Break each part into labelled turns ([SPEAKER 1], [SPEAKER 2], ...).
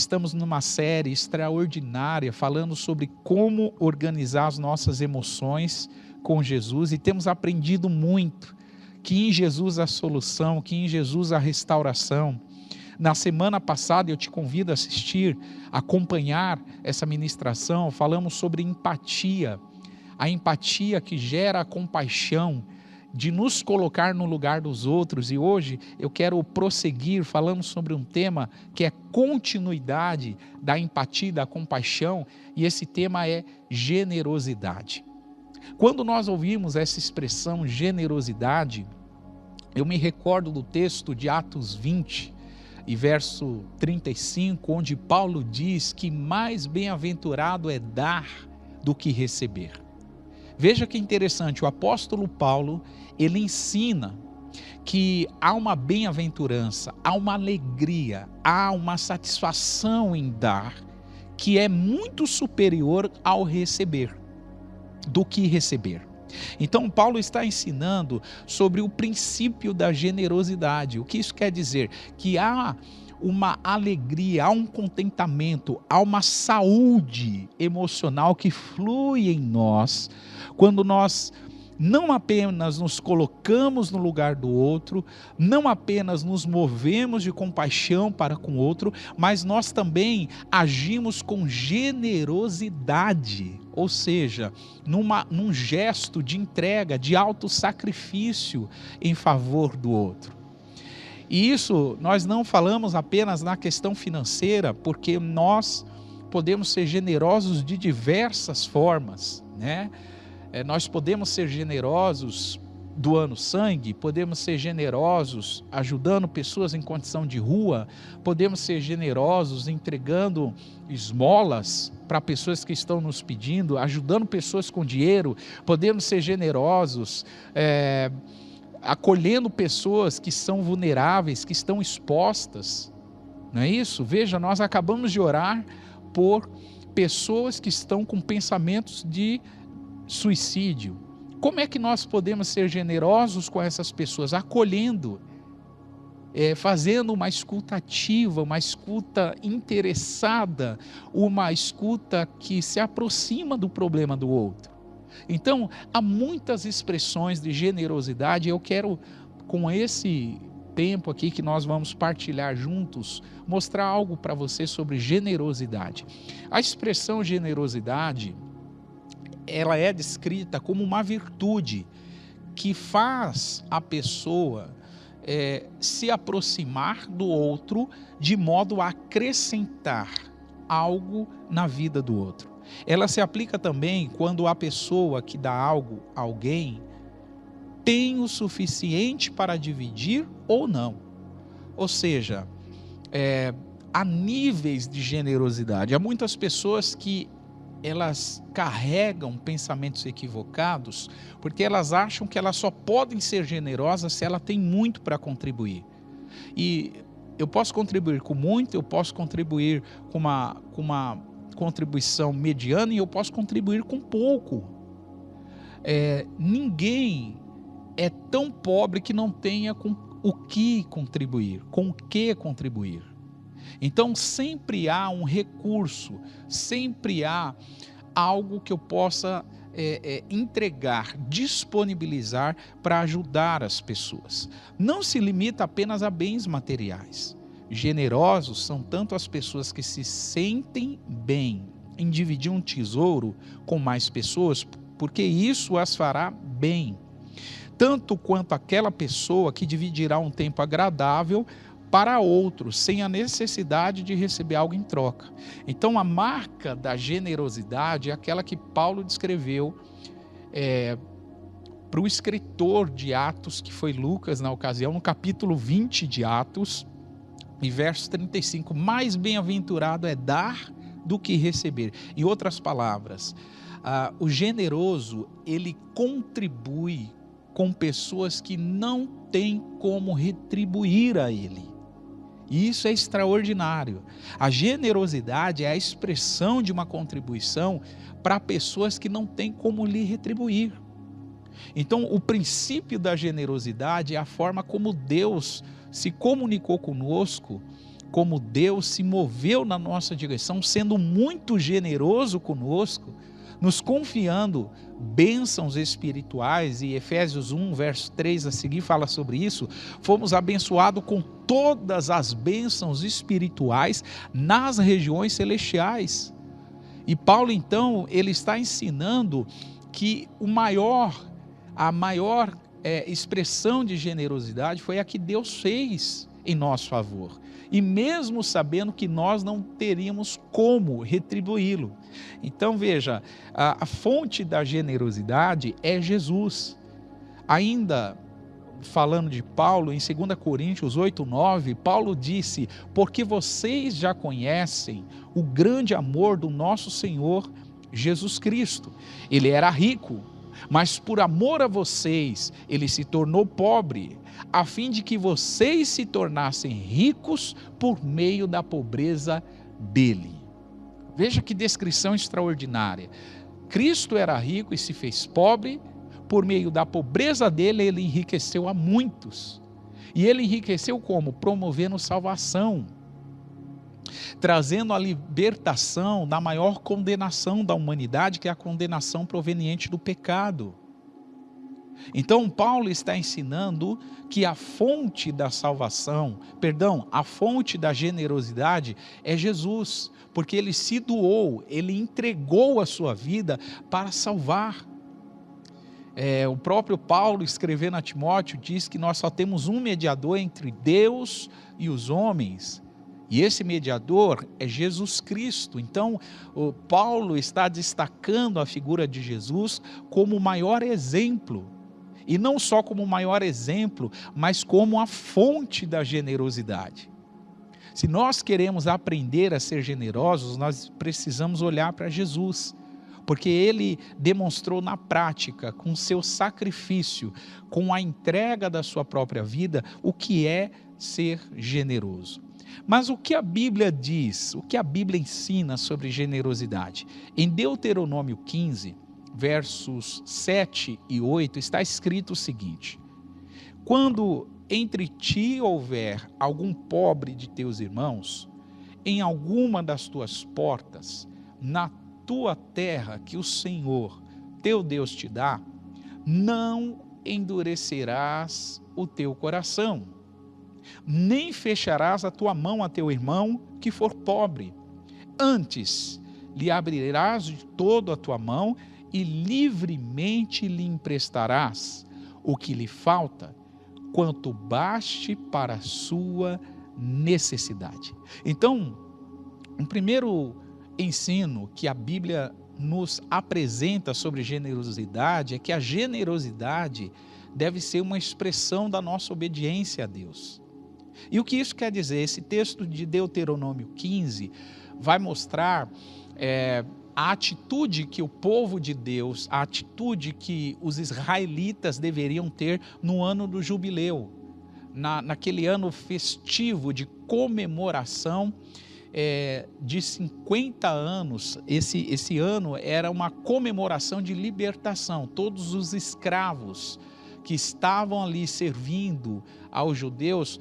[SPEAKER 1] Estamos numa série extraordinária falando sobre como organizar as nossas emoções com Jesus e temos aprendido muito que em Jesus a solução, que em Jesus a restauração. Na semana passada eu te convido a assistir, acompanhar essa ministração, falamos sobre empatia, a empatia que gera a compaixão, de nos colocar no lugar dos outros, e hoje eu quero prosseguir falando sobre um tema que é continuidade da empatia, da compaixão, e esse tema é generosidade. Quando nós ouvimos essa expressão generosidade, eu me recordo do texto de Atos 20 e verso 35, onde Paulo diz que mais bem-aventurado é dar do que receber. Veja que interessante, o apóstolo Paulo, ele ensina que há uma bem-aventurança, há uma alegria, há uma satisfação em dar, que é muito superior ao receber, do que receber. Então Paulo está ensinando sobre o princípio da generosidade. O que isso quer dizer? Que há uma alegria, há um contentamento, há uma saúde emocional que flui em nós, quando nós não apenas nos colocamos no lugar do outro, não apenas nos movemos de compaixão para com o outro, mas nós também agimos com generosidade, ou seja, num gesto de entrega, de autossacrifício em favor do outro. E isso nós não falamos apenas na questão financeira, porque nós podemos ser generosos de diversas formas, né? Nós podemos ser generosos doando sangue, podemos ser generosos ajudando pessoas em condição de rua, podemos ser generosos entregando esmolas para pessoas que estão nos pedindo, ajudando pessoas com dinheiro, podemos ser generosos acolhendo pessoas que são vulneráveis, que estão expostas, não é isso? Veja, nós acabamos de orar por pessoas que estão com pensamentos de suicídio. Como é que nós podemos ser generosos com essas pessoas? Acolhendo, fazendo uma escuta ativa, uma escuta interessada, uma escuta que se aproxima do problema do outro. Então, há muitas expressões de generosidade. Eu quero, com esse tempo aqui que nós vamos partilhar juntos, mostrar algo para você sobre generosidade. A expressão generosidade, ela é descrita como uma virtude que faz a pessoa se aproximar do outro de modo a acrescentar algo na vida do outro. Ela se aplica também quando a pessoa que dá algo a alguém tem o suficiente para dividir ou não. Ou seja, há níveis de generosidade. Há muitas pessoas que elas carregam pensamentos equivocados porque elas acham que elas só podem ser generosas se ela tem muito para contribuir. E eu posso contribuir com muito, eu posso contribuir com uma contribuição mediana e eu posso contribuir com pouco. Ninguém é tão pobre que não tenha com o que contribuir, com o que contribuir. Então sempre há um recurso, sempre há algo que eu possa entregar, disponibilizar para ajudar as pessoas. Não se limita apenas a bens materiais. Generosos são tanto as pessoas que se sentem bem em dividir um tesouro com mais pessoas, porque isso as fará bem, tanto quanto aquela pessoa que dividirá um tempo agradável para outros, sem a necessidade de receber algo em troca. Então a marca da generosidade é aquela que Paulo descreveu para o escritor de Atos, que foi Lucas na ocasião, no capítulo 20 de Atos, e verso 35, mais bem-aventurado é dar do que receber. Em outras palavras, o generoso, ele contribui com pessoas que não têm como retribuir a ele. E isso é extraordinário. A generosidade é a expressão de uma contribuição para pessoas que não têm como lhe retribuir. Então, o princípio da generosidade é a forma como Deus se comunicou conosco como Deus se moveu na nossa direção, sendo muito generoso conosco, nos confiando bênçãos espirituais, e Efésios 1, verso 3 a seguir fala sobre isso. Fomos abençoados com todas as bênçãos espirituais nas regiões celestiais. E Paulo, então, ele está ensinando que a maior expressão de generosidade foi a que Deus fez em nosso favor, e mesmo sabendo que nós não teríamos como retribuí-lo. Então veja, a fonte da generosidade é Jesus. Ainda falando de Paulo, em 2 Coríntios 8:9, Paulo disse: porque vocês já conhecem o grande amor do nosso Senhor Jesus Cristo. Ele era rico, mas por amor a vocês, ele se tornou pobre, a fim de que vocês se tornassem ricos por meio da pobreza dele. Veja que descrição extraordinária. Cristo era rico e se fez pobre, por meio da pobreza dele, ele enriqueceu a muitos. E ele enriqueceu como? Promovendo salvação, trazendo a libertação da maior condenação da humanidade, que é a condenação proveniente do pecado. Então Paulo está ensinando que a fonte da salvação, a fonte da generosidade é Jesus, porque ele se doou, ele entregou a sua vida para salvar. O próprio Paulo, escrevendo a Timóteo, diz que nós só temos um mediador entre Deus e os homens, e esse mediador é Jesus Cristo. Então, o Paulo está destacando a figura de Jesus como o maior exemplo, e não só como o maior exemplo, mas como a fonte da generosidade. Se nós queremos aprender a ser generosos, nós precisamos olhar para Jesus, porque ele demonstrou na prática, com seu sacrifício, com a entrega da sua própria vida, o que é ser generoso. Mas o que a Bíblia diz, o que a Bíblia ensina sobre generosidade? Em Deuteronômio 15, versos 7 e 8, está escrito o seguinte: quando entre ti houver algum pobre de teus irmãos, em alguma das tuas portas, na tua terra que o Senhor teu Deus te dá, não endurecerás o teu coração, nem fecharás a tua mão a teu irmão que for pobre. Antes lhe abrirás de todo a tua mão e livremente lhe emprestarás o que lhe falta, quanto baste para a sua necessidade. Então, um primeiro ensino que a Bíblia nos apresenta sobre generosidade é que a generosidade deve ser uma expressão da nossa obediência a Deus. E o que isso quer dizer? Esse texto de Deuteronômio 15 vai mostrar a atitude que o povo de Deus, a atitude que os israelitas deveriam ter no ano do jubileu, naquele ano festivo de comemoração de 50 anos. Esse ano era uma comemoração de libertação. Todos os escravos que estavam ali servindo aos judeus,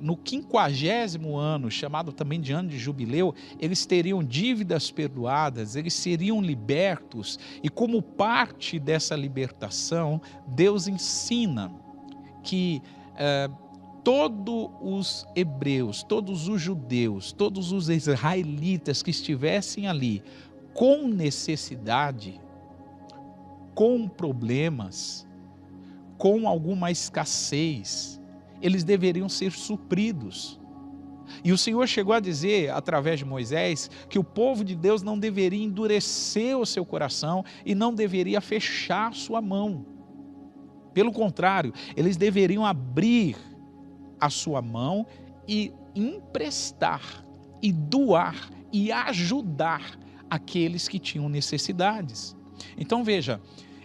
[SPEAKER 1] no 50º ano, chamado também de ano de jubileu, eles teriam dívidas perdoadas, eles seriam libertos, e como parte dessa libertação, Deus ensina que todos os hebreus, todos os judeus, todos os israelitas que estivessem ali com necessidade, com problemas, com alguma escassez, eles deveriam ser supridos. E o Senhor chegou a dizer, através de Moisés, que o povo de Deus não deveria endurecer o seu coração e não deveria fechar sua mão. Pelo contrário, eles deveriam abrir a sua mão e emprestar, e doar, e ajudar aqueles que tinham necessidades. Então veja,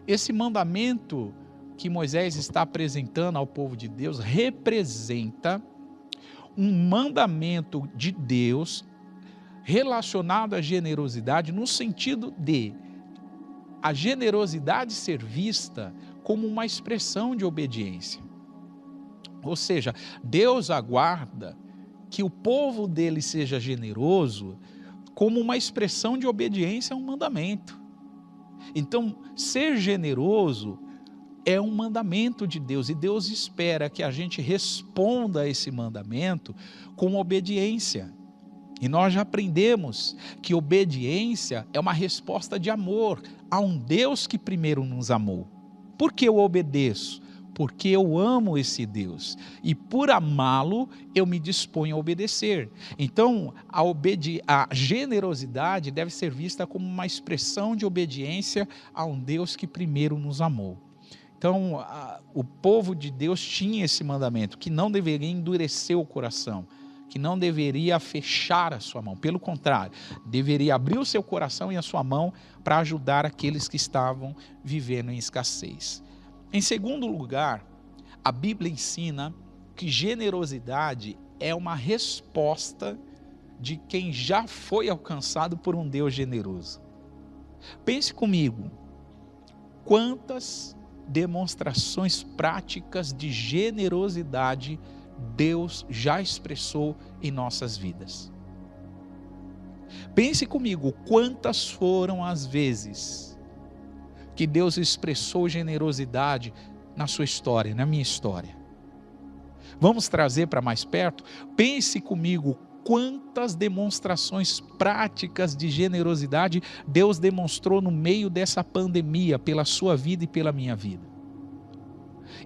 [SPEAKER 1] esse mandamento que Moisés está apresentando ao povo de Deus representa um mandamento de Deus relacionado à generosidade, no sentido de a generosidade ser vista como uma expressão de obediência. Ou seja, Deus aguarda que o povo dele seja generoso como uma expressão de obediência a um mandamento. Então, ser generoso é um mandamento de Deus, e Deus espera que a gente responda a esse mandamento com obediência. E nós já aprendemos que obediência é uma resposta de amor a um Deus que primeiro nos amou. Por que eu obedeço? Porque eu amo esse Deus, e por amá-lo eu me disponho a obedecer. Então a generosidade deve ser vista como uma expressão de obediência a um Deus que primeiro nos amou. Então o povo de Deus tinha esse mandamento, que não deveria endurecer o coração, que não deveria fechar a sua mão, pelo contrário, deveria abrir o seu coração e a sua mão para ajudar aqueles que estavam vivendo em escassez. Em segundo lugar, a Bíblia ensina que generosidade é uma resposta de quem já foi alcançado por um Deus generoso. Pense comigo, quantas demonstrações práticas de generosidade Deus já expressou em nossas vidas. Pense comigo, quantas foram as vezes que Deus expressou generosidade na sua história, na minha história. Vamos trazer para mais perto? Pense comigo, quantas demonstrações práticas de generosidade Deus demonstrou no meio dessa pandemia, pela sua vida e pela minha vida.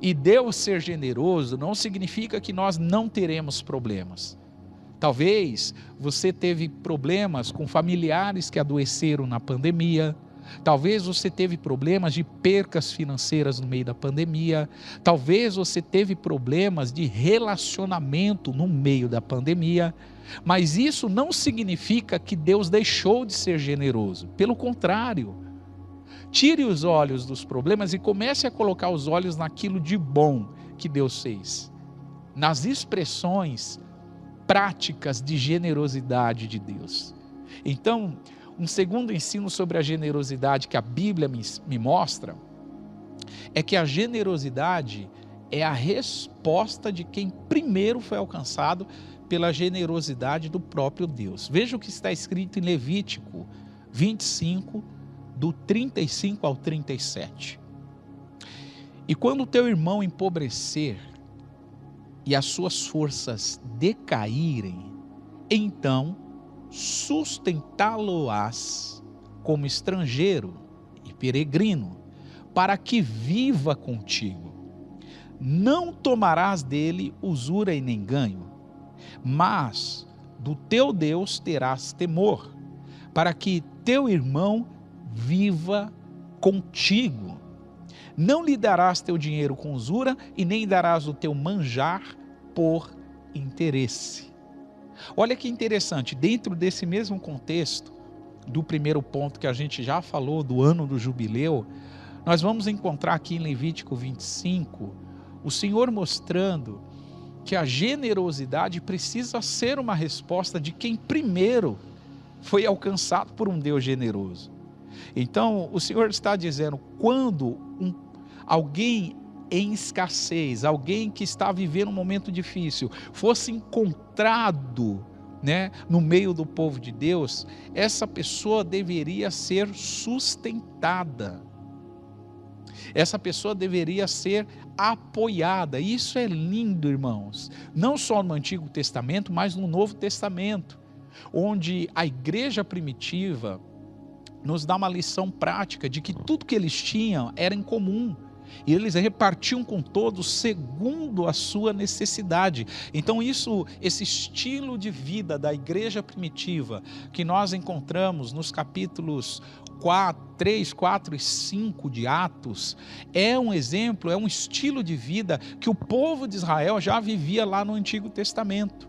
[SPEAKER 1] E Deus ser generoso não significa que nós não teremos problemas. Talvez você teve problemas com familiares que adoeceram na pandemia. Talvez você teve problemas de percas financeiras no meio da pandemia. Talvez você teve problemas de relacionamento no meio da pandemia. Mas isso não significa que Deus deixou de ser generoso. Pelo contrário, tire os olhos dos problemas e comece a colocar os olhos naquilo de bom que Deus fez, nas expressões práticas de generosidade de Deus. Então, um segundo ensino sobre a generosidade que a Bíblia me mostra é que a generosidade é a resposta de quem primeiro foi alcançado pela generosidade do próprio Deus. Veja o que está escrito em Levítico 25, do 35 ao 37. E quando o teu irmão empobrecer e as suas forças decaírem, então sustentá-lo-ás como estrangeiro e peregrino, para que viva contigo. Não tomarás dele usura e nem ganho, mas do teu Deus terás temor, para que teu irmão viva contigo. Não lhe darás teu dinheiro com usura e nem darás o teu manjar por interesse. Olha que interessante, dentro desse mesmo contexto, do primeiro ponto que a gente já falou, do ano do jubileu, nós vamos encontrar aqui em Levítico 25, o Senhor mostrando que a generosidade precisa ser uma resposta de quem primeiro foi alcançado por um Deus generoso. Então, o Senhor está dizendo, quando alguém em escassez, alguém que está vivendo um momento difícil, fosse encontrado, no meio do povo de Deus, essa pessoa deveria ser sustentada. Essa pessoa deveria ser apoiada. Isso é lindo, irmãos. Não só no Antigo Testamento, mas no Novo Testamento, onde a igreja primitiva nos dá uma lição prática de que tudo que eles tinham era em comum. E eles repartiam com todos segundo a sua necessidade. Então esse estilo de vida da igreja primitiva que nós encontramos nos capítulos 3, 4 e 5 de Atos, é um exemplo, é um estilo de vida que o povo de Israel já vivia lá no Antigo Testamento.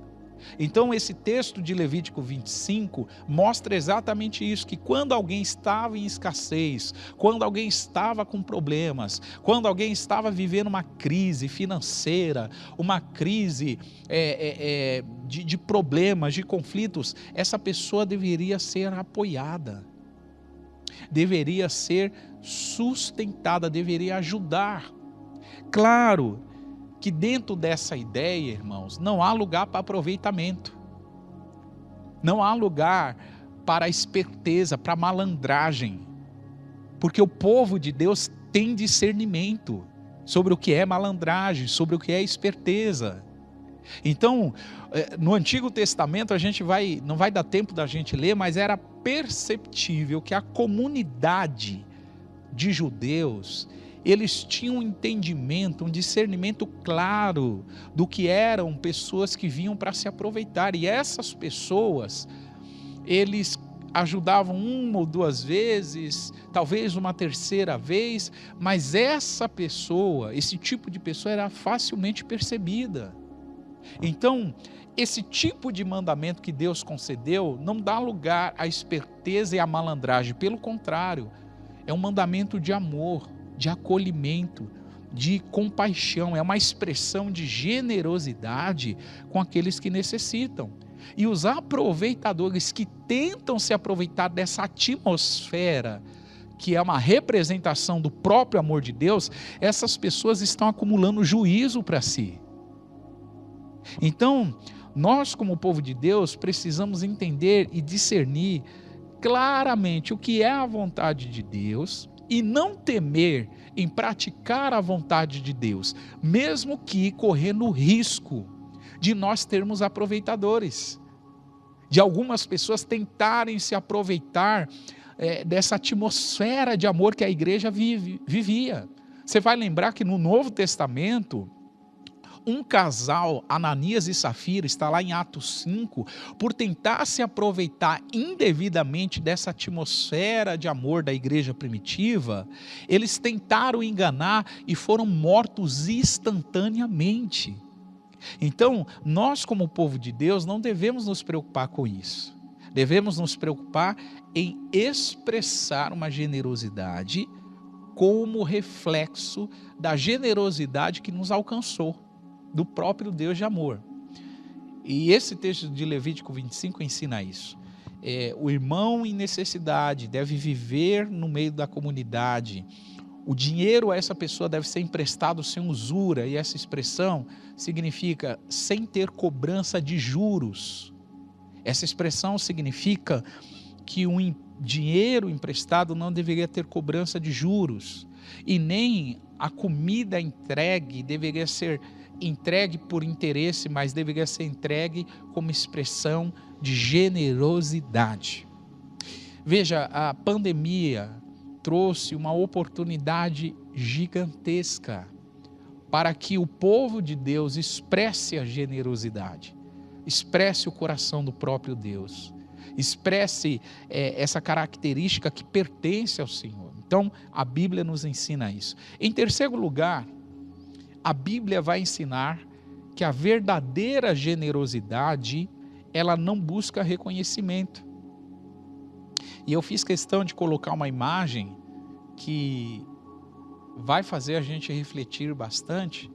[SPEAKER 1] Então esse texto de Levítico 25 mostra exatamente isso, que quando alguém estava em escassez, quando alguém estava com problemas, quando alguém estava vivendo uma crise financeira, uma crise de problemas, de conflitos, essa pessoa deveria ser apoiada, deveria ser sustentada, deveria ajudar. Claro que dentro dessa ideia, irmãos, não há lugar para aproveitamento. Não há lugar para a esperteza, para a malandragem. Porque o povo de Deus tem discernimento sobre o que é malandragem, sobre o que é esperteza. Então, no Antigo Testamento, não vai dar tempo da gente ler, mas era perceptível que a comunidade de judeus, eles tinham um entendimento, um discernimento claro do que eram pessoas que vinham para se aproveitar. E essas pessoas, eles ajudavam uma ou duas vezes, talvez uma terceira vez, mas essa pessoa, esse tipo de pessoa era facilmente percebida. Então, esse tipo de mandamento que Deus concedeu não dá lugar à esperteza e à malandragem, pelo contrário, é um mandamento de amor, de acolhimento, de compaixão, é uma expressão de generosidade com aqueles que necessitam. E os aproveitadores que tentam se aproveitar dessa atmosfera, que é uma representação do próprio amor de Deus, essas pessoas estão acumulando juízo para si. Então, nós como povo de Deus precisamos entender e discernir claramente o que é a vontade de Deus e não temer em praticar a vontade de Deus, mesmo que correndo o risco de nós termos aproveitadores, de algumas pessoas tentarem se aproveitar dessa atmosfera de amor que a igreja vivia. Você vai lembrar que no Novo Testamento, um casal, Ananias e Safira, está lá em Atos 5, por tentar se aproveitar indevidamente dessa atmosfera de amor da igreja primitiva, eles tentaram enganar e foram mortos instantaneamente. Então, nós como povo de Deus não devemos nos preocupar com isso. Devemos nos preocupar em expressar uma generosidade como reflexo da generosidade que nos alcançou, do próprio Deus de amor. E esse texto de Levítico 25 ensina isso. O irmão em necessidade deve viver no meio da comunidade. O dinheiro a essa pessoa deve ser emprestado sem usura, e essa expressão significa sem ter cobrança de juros. Essa expressão significa que um dinheiro emprestado não deveria ter cobrança de juros, e nem a comida entregue deveria ser entregue por interesse, mas deveria ser entregue como expressão de generosidade. Veja, a pandemia trouxe uma oportunidade gigantesca para que o povo de Deus expresse a generosidade, expresse o coração do próprio Deus, expresse essa característica que pertence ao Senhor. Então, a Bíblia nos ensina isso. Em terceiro lugar, a Bíblia vai ensinar que a verdadeira generosidade, ela não busca reconhecimento. E eu fiz questão de colocar uma imagem que vai fazer a gente refletir bastante,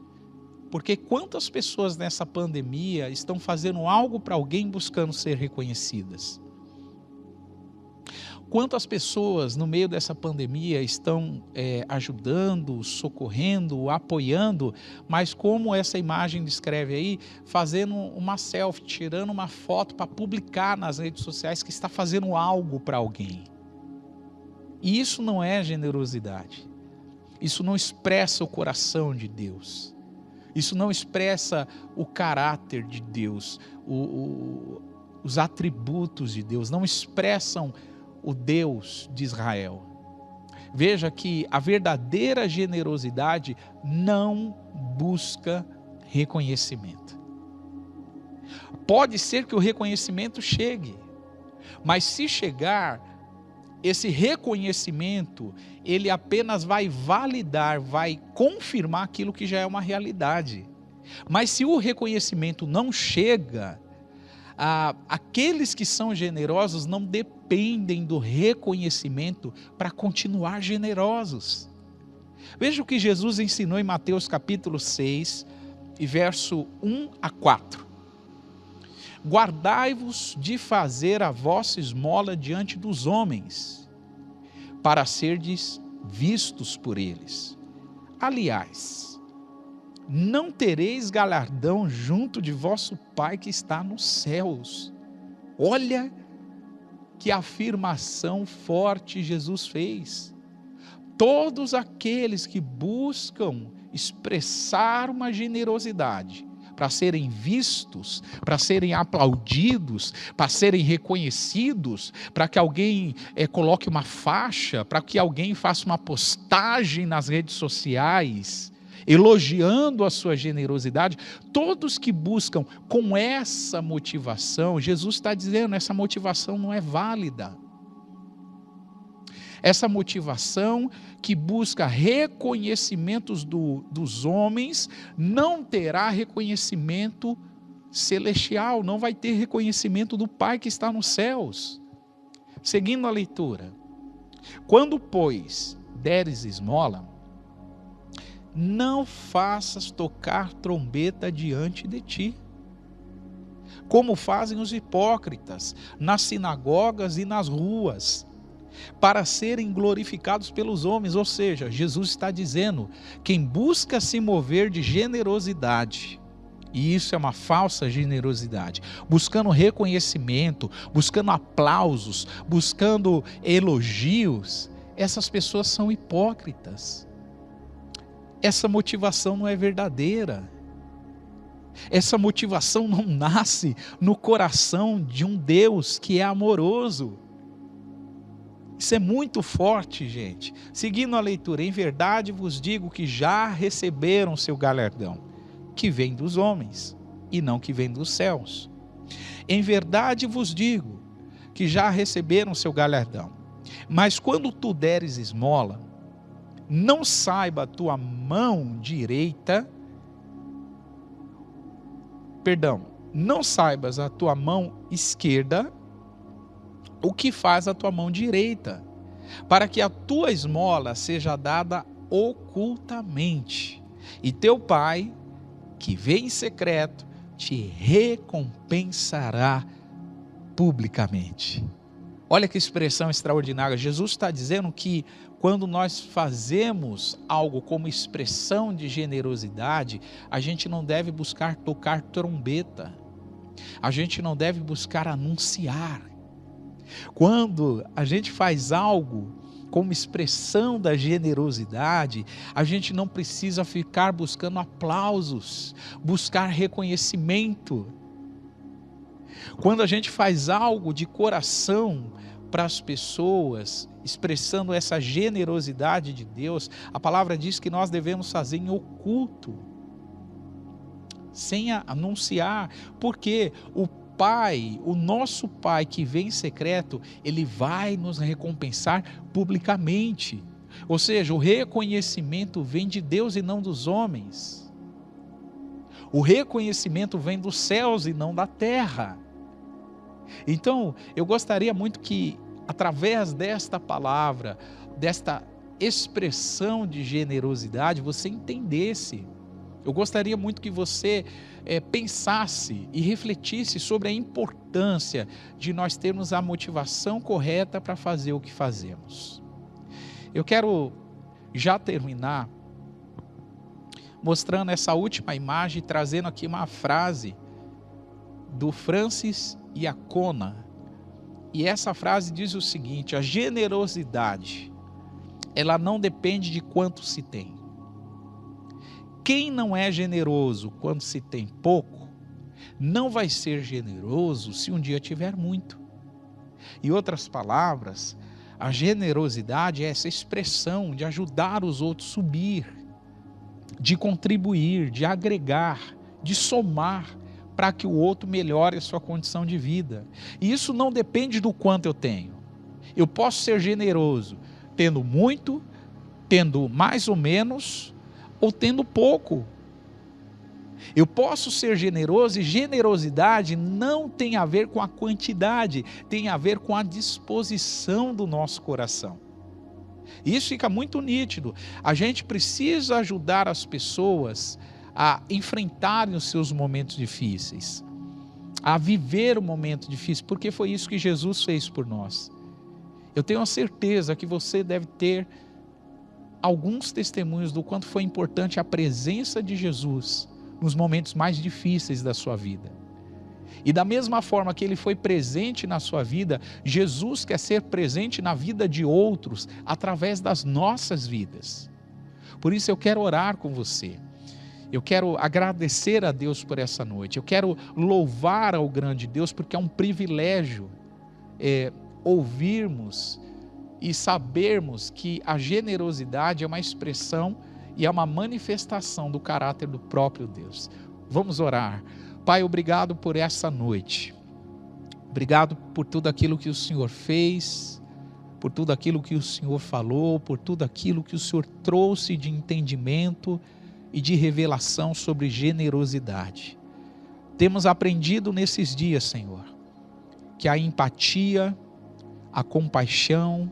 [SPEAKER 1] porque quantas pessoas nessa pandemia estão fazendo algo para alguém buscando ser reconhecidas? Quantas pessoas no meio dessa pandemia estão ajudando, socorrendo, apoiando, mas como essa imagem descreve aí, fazendo uma selfie, tirando uma foto para publicar nas redes sociais que está fazendo algo para alguém. E isso não é generosidade. Isso não expressa o coração de Deus. Isso não expressa o caráter de Deus, os atributos de Deus, não expressam o Deus de Israel. Veja que a verdadeira generosidade não busca reconhecimento. Pode ser que o reconhecimento chegue, mas se chegar, esse reconhecimento, ele apenas vai validar, vai confirmar aquilo que já é uma realidade. Mas se o reconhecimento não chega, aqueles que são generosos não dependem do reconhecimento para continuar generosos. Veja o que Jesus ensinou em Mateus capítulo 6, e verso 1 a 4. Guardai-vos de fazer a vossa esmola diante dos homens, para serdes vistos por eles. Aliás, não tereis galardão junto de vosso Pai que está nos céus. Olha que afirmação forte Jesus fez. Todos aqueles que buscam expressar uma generosidade, para serem vistos, para serem aplaudidos, para serem reconhecidos, para que alguém coloque uma faixa, para que alguém faça uma postagem nas redes sociais, elogiando a sua generosidade, todos que buscam com essa motivação, Jesus está dizendo, essa motivação não é válida. Essa motivação que busca reconhecimentos dos homens, não terá reconhecimento celestial, não vai ter reconhecimento do Pai que está nos céus. Seguindo a leitura. Quando, pois, deres esmola, não faças tocar trombeta diante de ti, como fazem os hipócritas, nas sinagogas e nas ruas, para serem glorificados pelos homens. Ou seja, Jesus está dizendo, quem busca se mover de generosidade, e isso é uma falsa generosidade, buscando reconhecimento, buscando aplausos, buscando elogios, essas pessoas são hipócritas. Essa motivação não é verdadeira. Essa motivação não nasce no coração de um Deus que é amoroso. Isso é muito forte, gente. Seguindo a leitura, em verdade vos digo que já receberam seu galardão, que vem dos homens, e não que vem dos céus. Em verdade vos digo que já receberam seu galardão. Mas quando tu deres esmola, não saiba a tua mão direita, não saibas a tua mão esquerda, o que faz a tua mão direita, para que a tua esmola seja dada ocultamente, e teu Pai, que vê em secreto, te recompensará publicamente. Olha que expressão extraordinária. Jesus está dizendo que quando nós fazemos algo como expressão de generosidade, a gente não deve buscar tocar trombeta, a gente não deve buscar anunciar. Quando a gente faz algo como expressão da generosidade, a gente não precisa ficar buscando aplausos, buscar reconhecimento. Quando a gente faz algo de coração para as pessoas, expressando essa generosidade de Deus, a palavra diz que nós devemos fazer em oculto, sem anunciar, porque o Pai, o nosso Pai que vem em secreto, Ele vai nos recompensar publicamente. Ou seja, o reconhecimento vem de Deus e não dos homens. O reconhecimento vem dos céus e não da terra. Então, eu gostaria muito que, através desta palavra, desta expressão de generosidade, você entendesse. Eu gostaria muito que você pensasse e refletisse sobre a importância de nós termos a motivação correta para fazer o que fazemos. Eu quero já terminar mostrando essa última imagem, trazendo aqui uma frase do Francis Iacona. E essa frase diz o seguinte: a generosidade, ela não depende de quanto se tem. Quem não é generoso quando se tem pouco, não vai ser generoso se um dia tiver muito. Em outras palavras, a generosidade é essa expressão de ajudar os outros a subir, de contribuir, de agregar, de somar, para que o outro melhore a sua condição de vida. E isso não depende do quanto eu tenho. Eu posso ser generoso tendo muito, tendo mais ou menos, ou tendo pouco. Eu posso ser generoso, e generosidade não tem a ver com a quantidade, tem a ver com a disposição do nosso coração. Isso fica muito nítido. A gente precisa ajudar as pessoas a enfrentarem os seus momentos difíceis, a viver o momento difícil, porque foi isso que Jesus fez por nós. Eu tenho a certeza que você deve ter alguns testemunhos do quanto foi importante a presença de Jesus nos momentos mais difíceis da sua vida. E da mesma forma que ele foi presente na sua vida, Jesus quer ser presente na vida de outros através das nossas vidas. Por isso eu quero orar com você. Eu quero agradecer a Deus por essa noite. Eu quero louvar ao grande Deus, porque é um privilégio ouvirmos e sabermos que a generosidade é uma expressão e é uma manifestação do caráter do próprio Deus. Vamos orar. Pai, obrigado por essa noite. Obrigado por tudo aquilo que o Senhor fez, por tudo aquilo que o Senhor falou, por tudo aquilo que o Senhor trouxe de entendimento e de revelação sobre generosidade. Temos aprendido nesses dias, Senhor, que a empatia, a compaixão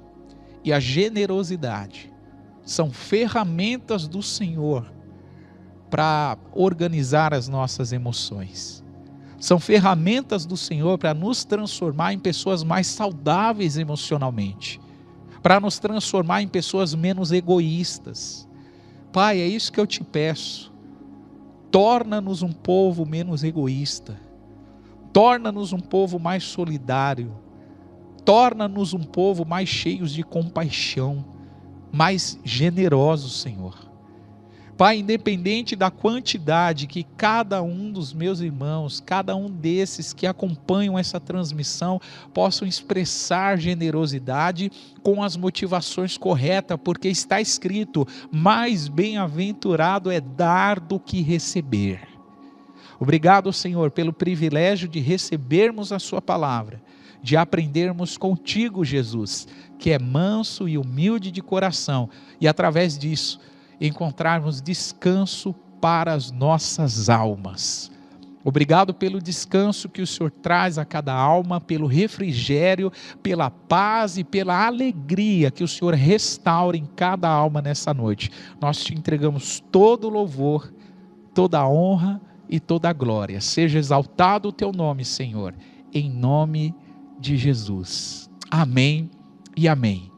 [SPEAKER 1] e a generosidade são ferramentas do Senhor para organizar as nossas emoções. São ferramentas do Senhor para nos transformar em pessoas mais saudáveis emocionalmente, para nos transformar em pessoas menos egoístas. Pai, é isso que eu te peço. Torna-nos um povo menos egoísta. Torna-nos um povo mais solidário. Torna-nos um povo mais cheios de compaixão, mais generosos, Senhor. Pai, independente da quantidade que cada um dos meus irmãos, cada um desses que acompanham essa transmissão, possam expressar generosidade com as motivações corretas, porque está escrito: mais bem-aventurado é dar do que receber. Obrigado, Senhor, pelo privilégio de recebermos a sua palavra, de aprendermos contigo, Jesus, que é manso e humilde de coração, e através disso encontrarmos descanso para as nossas almas. Obrigado pelo descanso que o Senhor traz a cada alma, pelo refrigério, pela paz e pela alegria que o Senhor restaura em cada alma nessa noite. Nós te entregamos todo o louvor, toda a honra e toda a glória. Seja exaltado o teu nome, Senhor, em nome de Jesus. Amém e amém.